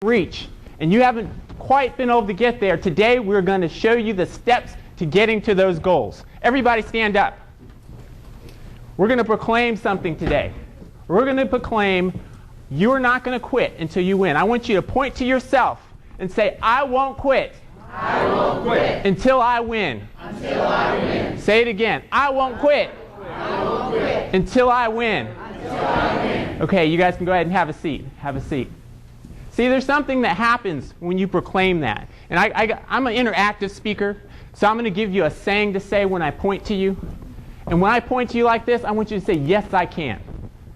reach, and you haven't quite been able to get there, today we're going to show you the steps to getting to those goals. Everybody stand up. We're going to proclaim something today. We're going to proclaim you're not going to quit until you win. I want you to point to yourself and say, I won't quit. I won't quit until I win. Until I win. Say it again. I won't quit. I won't quit until I win. Until I win. Okay, you guys can go ahead and have a seat. Have a seat. See, there's something that happens when you proclaim that. And I'm an interactive speaker, so I'm going to give you a saying to say when I point to you. And when I point to you like this, I want you to say, yes, I can.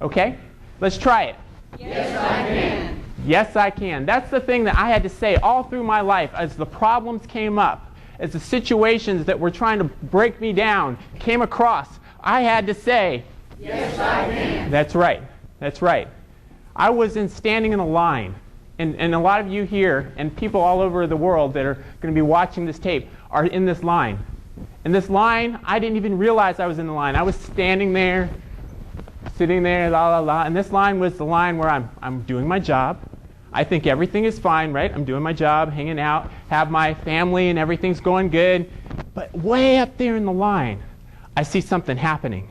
Okay? Let's try it. Yes, I can. Yes, I can. That's the thing that I had to say all through my life as the problems came up, as the situations that were trying to break me down came across. I had to say, yes, I can. That's right. That's right. I was standing in a line. And a lot of you here and people all over the world that are going to be watching this tape are in this line. In this line, I didn't even realize I was in the line. I was standing there, sitting there, la, la, la. And this line was the line where I'm doing my job. I think everything is fine, right? I'm doing my job, hanging out, have my family, and everything's going good. But way up there in the line, I see something happening.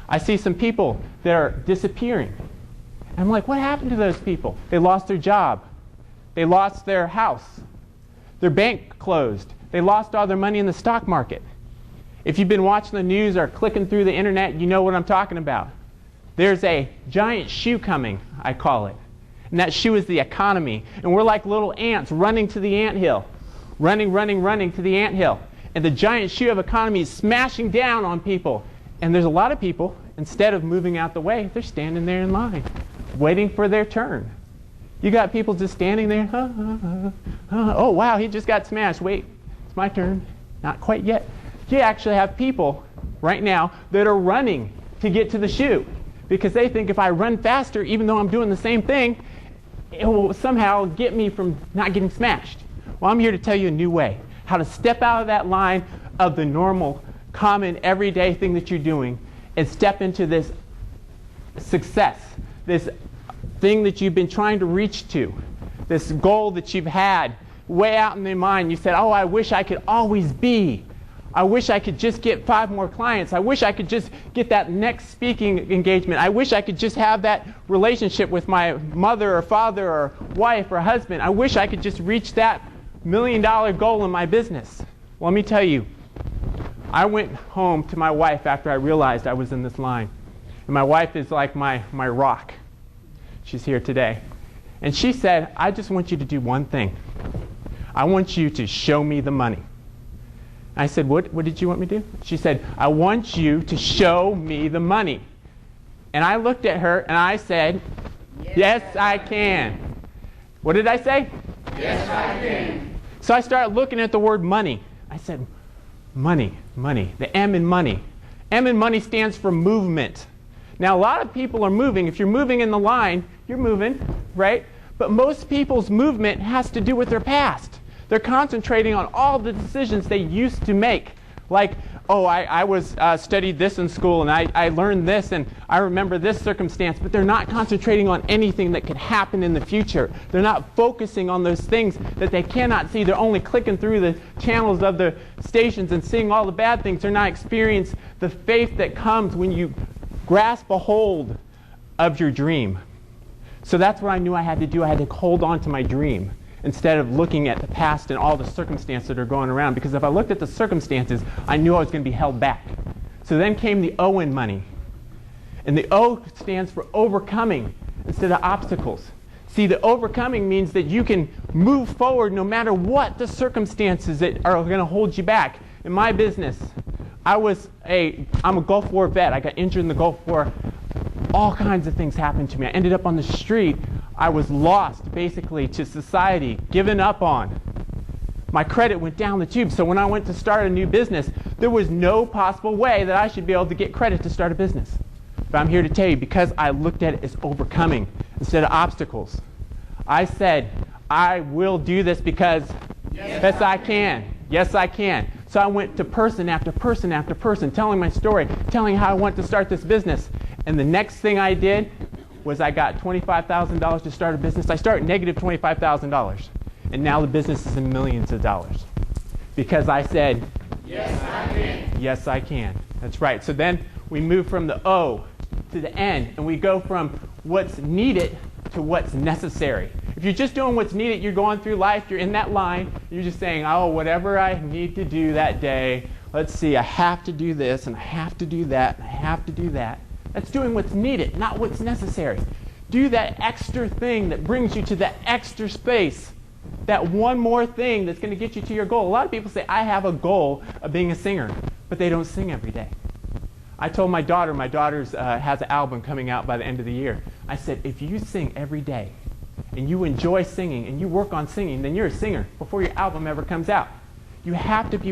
I see some people that are disappearing. And I'm like, what happened to those people? They lost their job. They lost their house. Their bank closed. They lost all their money in the stock market. If you've been watching the news or clicking through the internet, you know what I'm talking about. There's a giant shoe coming, I call it. And that shoe is the economy. And we're like little ants running to the anthill. Running to the anthill. And the giant shoe of economy is smashing down on people. And there's a lot of people, instead of moving out the way, they're standing there in line, waiting for their turn. You got people just standing there. Oh, wow, he just got smashed. Wait, it's my turn. Not quite yet. You actually have people right now that are running to get to the shoe because they think if I run faster, even though I'm doing the same thing, it will somehow get me from not getting smashed. Well, I'm here to tell you a new way, how to step out of that line of the normal, common, everyday thing that you're doing and step into this success, this thing that you've been trying to reach to, this goal that you've had way out in your mind. You said, oh, I wish I could always be. I wish I could just get 5 more clients. I wish I could just get that next speaking engagement. I wish I could just have that relationship with my mother or father or wife or husband. I wish I could just reach that $1 million goal in my business. Well, let me tell you, I went home to my wife after I realized I was in this line. And my wife is like my rock. She's here today. And she said, I just want you to do one thing. I want you to show me the money. I said, what did you want me to do? She said, I want you to show me the money. And I looked at her and I said, yes, I can. What did I say? Yes, I can. So I started looking at the word money. I said, money, money, the M in money. M in money stands for movement. Now, a lot of people are moving. If you're moving in the line, you're moving, right? But most people's movement has to do with their past. They're concentrating on all the decisions they used to make. Like, oh, I studied this in school, and I learned this, and I remember this circumstance. But they're not concentrating on anything that could happen in the future. They're not focusing on those things that they cannot see. They're only clicking through the channels of the stations and seeing all the bad things. They're not experiencing the faith that comes when you grasp a hold of your dream. So that's what I knew I had to do. I had to hold on to my dream instead of looking at the past and all the circumstances that are going around. Because if I looked at the circumstances, I knew I was going to be held back. So then came the O in money. And the O stands for overcoming instead of obstacles. See, the overcoming means that you can move forward no matter what the circumstances that are going to hold you back. In my business, I'm a Gulf War vet. I got injured in the Gulf War. All kinds of things happened to me. I ended up on the street. I was lost, basically, to society, given up on. My credit went down the tube. So when I went to start a new business, there was no possible way that I should be able to get credit to start a business. But I'm here to tell you, because I looked at it as overcoming instead of obstacles. I said, I will do this because yes, I can. Yes, I can. So I went to person after person after person, telling my story, telling how I want to start this business. And the next thing I did was I got $25,000 to start a business. I started negative $25,000. And now the business is in millions of dollars. Because I said, Yes, I can. yes, I can. That's right. So then we move from the O to the N, and we go from what's needed to what's necessary. If you're just doing what's needed, you're going through life, you're in that line, you're just saying, oh, whatever I need to do that day, let's see, I have to do this, and I have to do that, and I have to do that. That's doing what's needed, not what's necessary. Do that extra thing that brings you to that extra space, that one more thing that's going to get you to your goal. A lot of people say, I have a goal of being a singer, but they don't sing every day. I told my daughter has an album coming out by the end of the year. I said, if you sing every day, and you enjoy singing, and you work on singing, then you're a singer before your album ever comes out. You have to be